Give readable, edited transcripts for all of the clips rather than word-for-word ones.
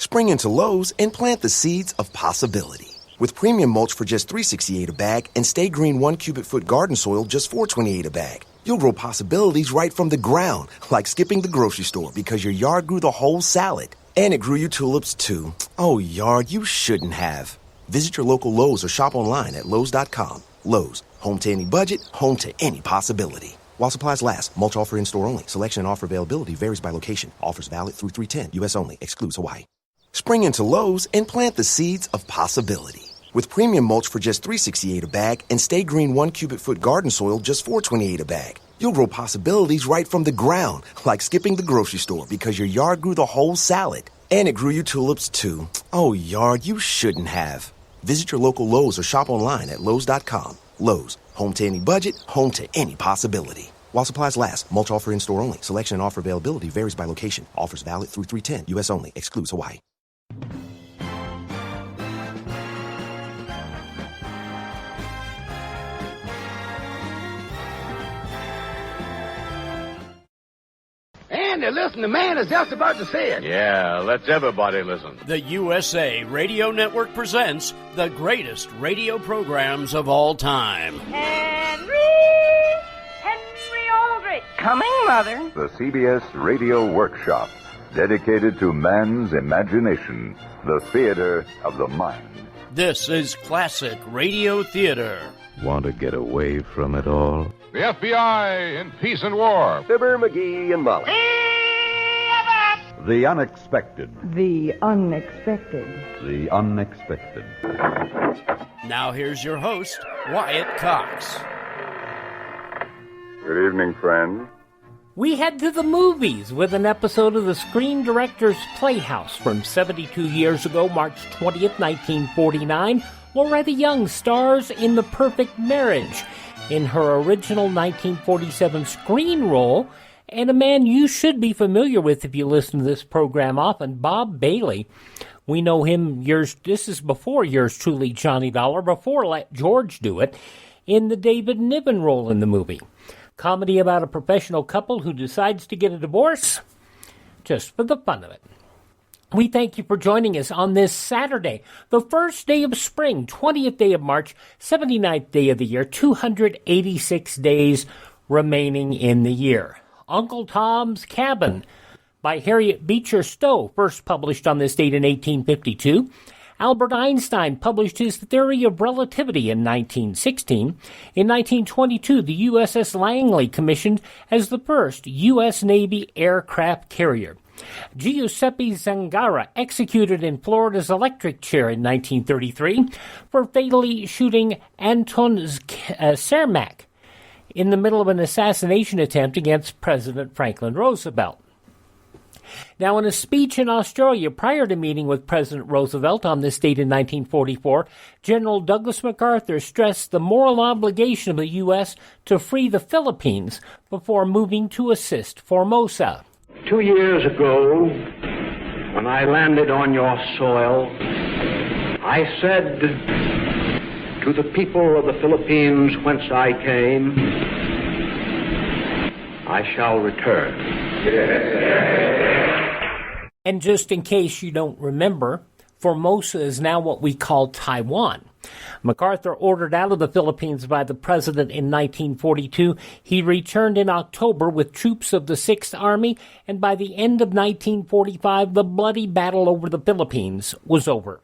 Spring into Lowe's and plant the seeds of possibility. With premium mulch for just $3.68 a bag and Stay Green 1 cubic foot garden soil just $4.28 a bag, you'll grow possibilities right from the ground, like skipping the grocery store because your yard grew the whole salad. And it grew you tulips, too. Oh, yard, you shouldn't have. Visit your local Lowe's or shop online at Lowe's.com. Lowe's, home to any budget, home to any possibility. While supplies last, mulch offer in-store only. Selection and offer availability varies by location. Offers valid through 3/10. U.S. only. Excludes Hawaii. Spring into Lowe's and plant the seeds of possibility. With premium mulch for just $3.68 a bag and Stay Green 1 cubic foot garden soil just $4.28 a bag, you'll grow possibilities right from the ground, like skipping the grocery store because your yard grew the whole salad. And it grew you tulips, too. Oh, yard, you shouldn't have. Visit your local Lowe's or shop online at Lowe's.com. Lowe's, home to any budget, home to any possibility. While supplies last, mulch offer in-store only. Selection and offer availability varies by location. Offers valid through 3/10. U.S. only. Excludes Hawaii. Andy, listen, the man is just about to say it. Yeah, let's everybody listen. The USA Radio Network presents the greatest radio programs of all time. Henry Aldrich. Coming, Mother. The CBS Radio Workshop, dedicated to man's imagination, the theater of the mind. This is classic radio theater. Want to get away from it all? The FBI in Peace and War. Fibber, McGee, and Molly. The unexpected. The unexpected. The unexpected. Now here's your host, Wyatt Cox. Good evening, friends. We head to the movies with an episode of the Screen Directors Playhouse from 72 years ago, March 20th, 1949. Loretta Young stars in The Perfect Marriage in her original 1947 screen role, and a man you should be familiar with if you listen to this program often, Bob Bailey. We know him, this is before yours truly, Johnny Dollar, before Let George Do It, in the David Niven role in the movie. Comedy about a professional couple who decides to get a divorce, just for the fun of it. We thank you for joining us on this Saturday, the first day of spring, 20th day of March, 79th day of the year, 286 days remaining in the year. Uncle Tom's Cabin by Harriet Beecher Stowe, first published on this date in 1852. Albert Einstein published his theory of relativity in 1916. In 1922, the USS Langley commissioned as the first U.S. Navy aircraft carrier. Giuseppe Zangara executed in Florida's electric chair in 1933 for fatally shooting Anton Cermak in the middle of an assassination attempt against President Franklin Roosevelt. Now, in a speech in Australia prior to meeting with President Roosevelt on this date in 1944, General Douglas MacArthur stressed the moral obligation of the U.S. to free the Philippines before moving to assist Formosa. 2 years ago, when I landed on your soil, I said to the people of the Philippines whence I came, I shall return. And just in case you don't remember, Formosa is now what we call Taiwan. MacArthur ordered out of the Philippines by the president in 1942. He returned in October with troops of the 6th Army, and by the end of 1945, the bloody battle over the Philippines was over.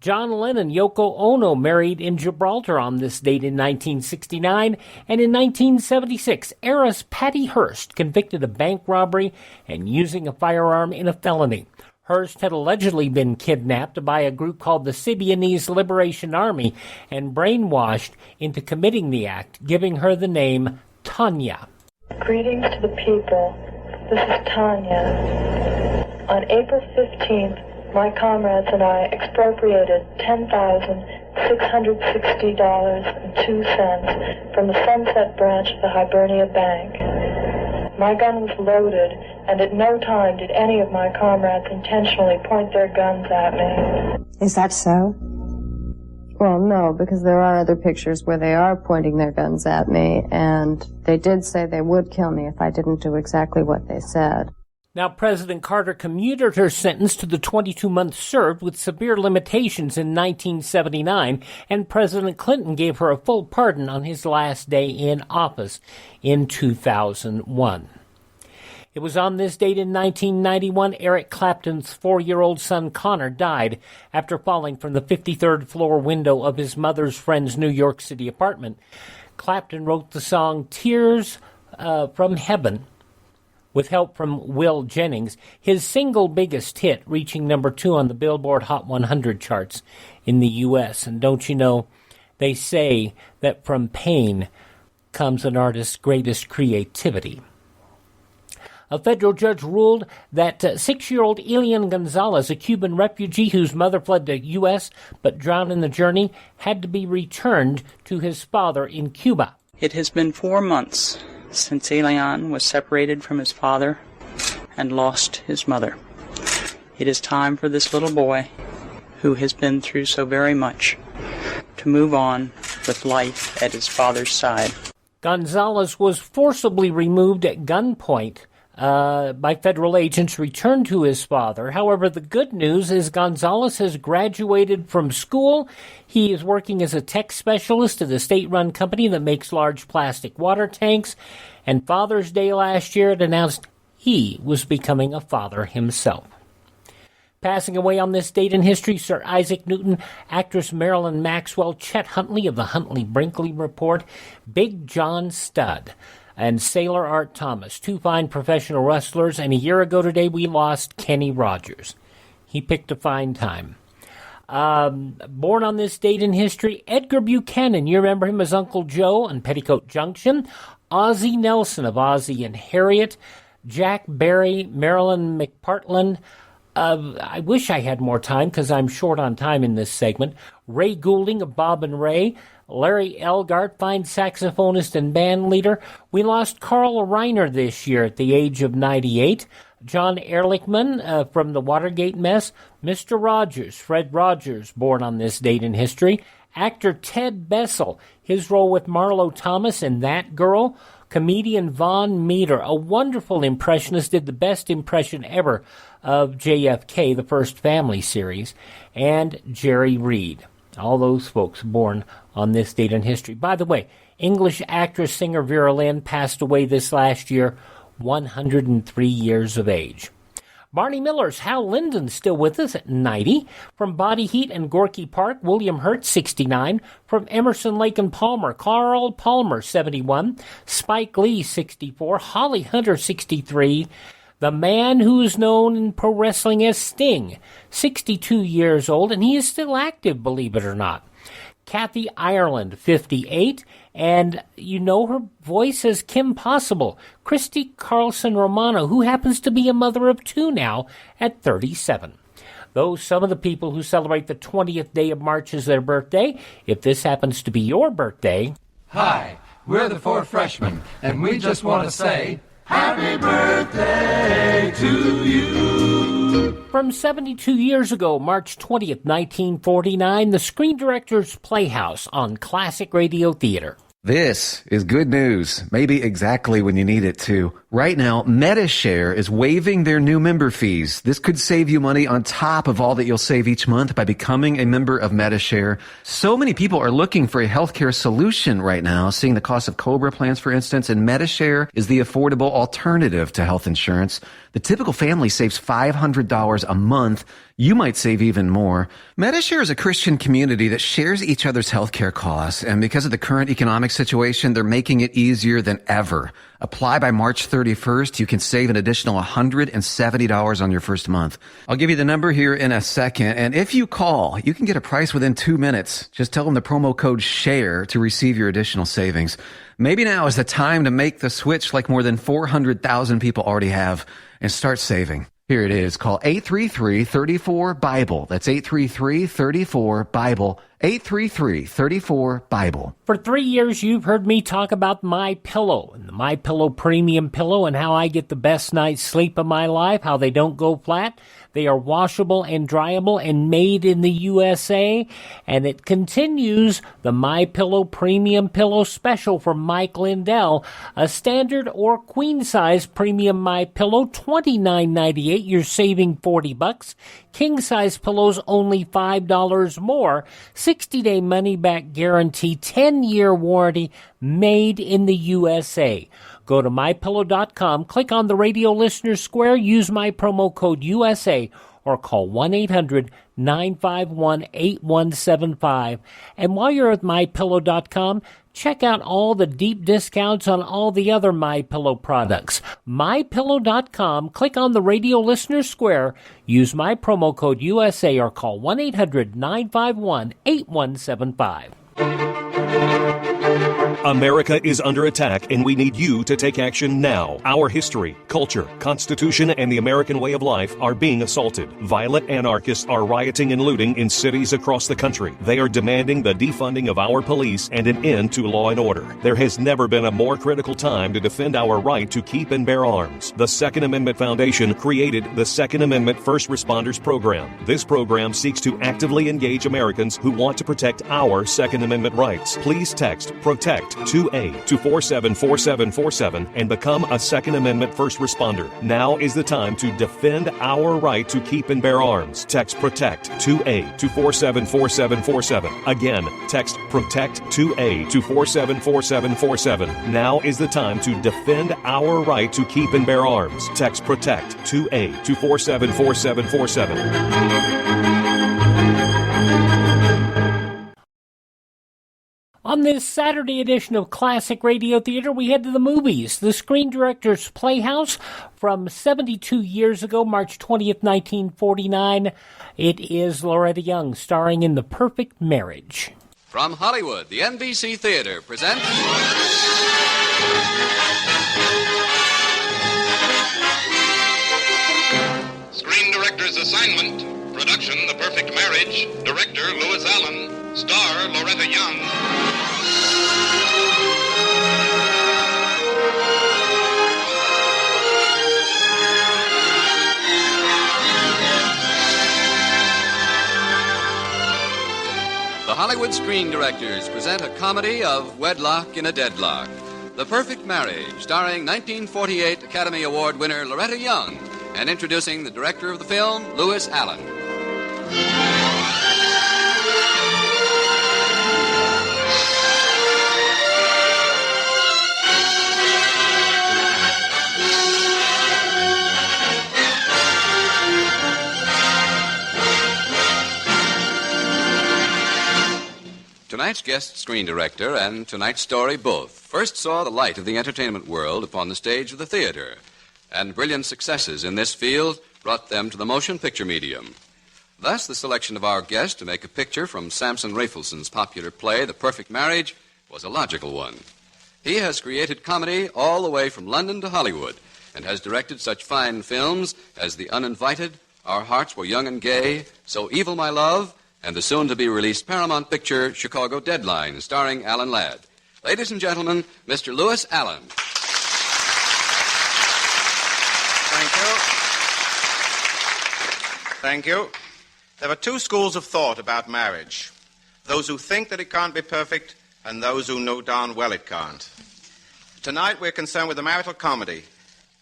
John Lennon and Yoko Ono married in Gibraltar on this date in 1969, and in 1976, heiress Patty Hearst convicted of bank robbery and using a firearm in a felony. Hearst had allegedly been kidnapped by a group called the Symbionese Liberation Army and brainwashed into committing the act, giving her the name Tanya. Greetings to the people. This is Tanya. On April 15th, my comrades and I expropriated $10,660.02 from the Sunset branch of the Hibernia Bank. My gun was loaded, and at no time did any of my comrades intentionally point their guns at me. Is that so? Well, no, because there are other pictures where they are pointing their guns at me, and they did say they would kill me if I didn't do exactly what they said. Now, President Carter commuted her sentence to the 22 months served with severe limitations in 1979, and President Clinton gave her a full pardon on his last day in office in 2001. It was on this date in 1991 Eric Clapton's 4-year-old son Connor died after falling from the 53rd floor window of his mother's friend's New York City apartment. Clapton wrote the song Tears from Heaven with help from Will Jennings, his single biggest hit, reaching number 2 on the Billboard Hot 100 charts in the U.S. And don't you know, they say that from pain comes an artist's greatest creativity. A federal judge ruled that 6-year-old Elian Gonzalez, a Cuban refugee whose mother fled the U.S. but drowned in the journey, had to be returned to his father in Cuba. It has been 4 months since Elian was separated from his father and lost his mother. It is time for this little boy, who has been through so very much, to move on with life at his father's side. Gonzalez was forcibly removed at gunpoint by federal agents, returned to his father. However, the good news is Gonzalez has graduated from school. He is working as a tech specialist at a state-run company that makes large plastic water tanks. And Father's Day last year, it announced he was becoming a father himself. Passing away on this date in history, Sir Isaac Newton, actress Marilyn Maxwell, Chet Huntley of the Huntley-Brinkley Report, Big John Studd, and Sailor Art Thomas, 2 fine professional wrestlers, and a year ago today we lost Kenny Rogers. He picked a fine time. Born on this date in history, Edgar Buchanan, you remember him as Uncle Joe on Petticoat Junction, Ozzie Nelson of Ozzie and Harriet, Jack Barry, Marilyn McPartland. I wish I had more time because I'm short on time in this segment. Ray Goulding of Bob and Ray, Larry Elgart, fine saxophonist and band leader. We lost Carl Reiner this year at the age of 98. John Ehrlichman from the Watergate mess. Mr. Rogers, Fred Rogers, born on this date in history. Actor Ted Bessel, his role with Marlo Thomas in That Girl. Comedian Von Meter, a wonderful impressionist, did the best impression ever of JFK, the first Family series. And Jerry Reed. All those folks born on this date in history. By the way, English actress, singer Vera Lynn passed away this last year, 103 years of age. Barney Miller's Hal Linden still with us at 90. From Body Heat and Gorky Park, William Hurt, 69. From Emerson, Lake and Palmer, Carl Palmer, 71. Spike Lee, 64. Holly Hunter, 63. The man who's known in pro wrestling as Sting, 62 years old, and he is still active, believe it or not. Kathy Ireland, 58, and you know her voice as Kim Possible. Christy Carlson Romano, who happens to be a mother of 2 now at 37. Those some of the people who celebrate the 20th day of March as their birthday. If this happens to be your birthday... Hi, we're the 4 freshmen, and we just want to say... Happy birthday to you! From 72 years ago, March 20th, 1949, the Screen Directors Playhouse on Classic Radio Theater. This is good news, maybe exactly when you need it to. Right now, MediShare is waiving their new member fees. This could save you money on top of all that you'll save each month by becoming a member of MediShare. So many people are looking for a healthcare solution right now, seeing the cost of COBRA plans, for instance, and MediShare is the affordable alternative to health insurance. The typical family saves $500 a month. You might save even more. MediShare is a Christian community that shares each other's healthcare costs, and because of the current economic situation, they're making it easier than ever. Apply by March 31st. You can save an additional $170 on your first month. I'll give you the number here in a second, and if you call, you can get a price within 2 minutes. Just tell them the promo code SHARE to receive your additional savings. Maybe now is the time to make the switch like more than 400,000 people already have and start saving. Here it is. Call 833-34-BIBLE. That's 833-34-BIBLE. 833-34-BIBLE. For 3 years, you've heard me talk about MyPillow and the MyPillow Premium Pillow and how I get the best night's sleep of my life, how they don't go flat. They are washable and dryable and made in the USA. And it continues the MyPillow Premium Pillow Special from Mike Lindell. A standard or queen-size premium MyPillow, $29.98. You're saving $40. King-size pillows, only $5 more. 60-day money-back guarantee, 10-year warranty, made in the USA. Go to MyPillow.com, click on the Radio Listener Square, use my promo code USA, or call 1-800-951-8175. And while you're at MyPillow.com, check out all the deep discounts on all the other MyPillow products. MyPillow.com, click on the Radio Listener Square, use my promo code USA, or call 1-800-951-8175. America is under attack, and we need you to take action now. Our history, culture, Constitution, and the American way of life are being assaulted. Violent anarchists are rioting and looting in cities across the country. They are demanding the defunding of our police and an end to law and order. There has never been a more critical time to defend our right to keep and bear arms. The Second Amendment Foundation created the Second Amendment First Responders Program. This program seeks to actively engage Americans who want to protect our Second Amendment rights. Please text PROTECT 2A to 474747 and become a Second Amendment first responder. Now is the time to defend our right to keep and bear arms. Text PROTECT 2A to 474747. Again, text PROTECT 2A to 474747. Now is the time to defend our right to keep and bear arms. Text PROTECT 2A to 474747. On this Saturday edition of Classic Radio Theater, we head to the movies. The Screen Directors Playhouse from 72 years ago, March 20th, 1949. It is Loretta Young starring in The Perfect Marriage. From Hollywood, the NBC Theater presents... Screen Director's Assignment. Production, The Perfect Marriage. Director, Louis Allen. Star, Loretta Young. The Hollywood Screen Directors present a comedy of wedlock in a deadlock. The Perfect Marriage, starring 1948 Academy Award winner Loretta Young, and introducing the director of the film, Louis Allen. Tonight's guest screen director and tonight's story both first saw the light of the entertainment world upon the stage of the theater, and brilliant successes in this field brought them to the motion picture medium. Thus, the selection of our guest to make a picture from Samson Rafelson's popular play, The Perfect Marriage, was a logical one. He has created comedy all the way from London to Hollywood and has directed such fine films as The Uninvited, Our Hearts Were Young and Gay, So Evil My Love, and the soon-to-be-released Paramount picture, Chicago Deadline, starring Alan Ladd. Ladies and gentlemen, Mr. Louis Allen. Thank you. There are two schools of thought about marriage. Those who think that it can't be perfect, and those who know darn well it can't. Tonight we're concerned with a marital comedy,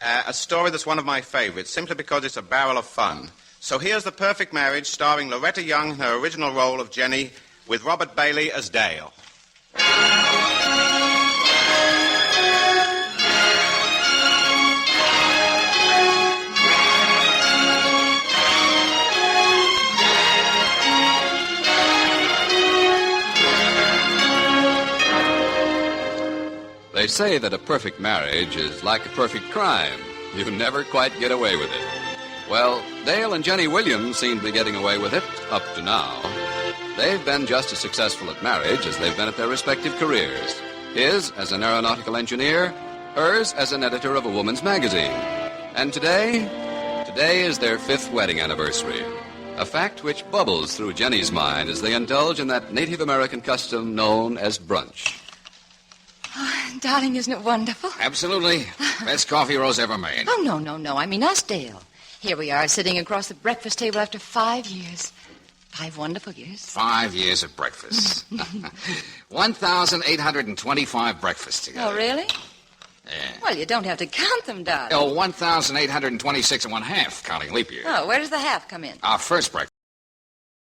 a story that's one of my favorites, simply because it's a barrel of fun. So here's The Perfect Marriage, starring Loretta Young in her original role of Jenny, with Robert Bailey as Dale. They say that a perfect marriage is like a perfect crime. You never quite get away with it. Well, Dale and Jenny Williams seem to be getting away with it up to now. They've been just as successful at marriage as they've been at their respective careers. His as an aeronautical engineer, hers as an editor of a woman's magazine. And today is their 5th wedding anniversary. A fact which bubbles through Jenny's mind as they indulge in that Native American custom known as brunch. Oh, darling, isn't it wonderful? Absolutely. Best coffee Rose ever made. Oh, no. I mean us, Dale. Here we are, sitting across the breakfast table after 5 years. 5 wonderful years. 5 years of breakfast. 1,825 breakfasts together. Oh, really? Yeah. Well, you don't have to count them, darling. Oh, 1,826 and 1/2, counting leap year. Oh, where does the half come in? Our first breakfast.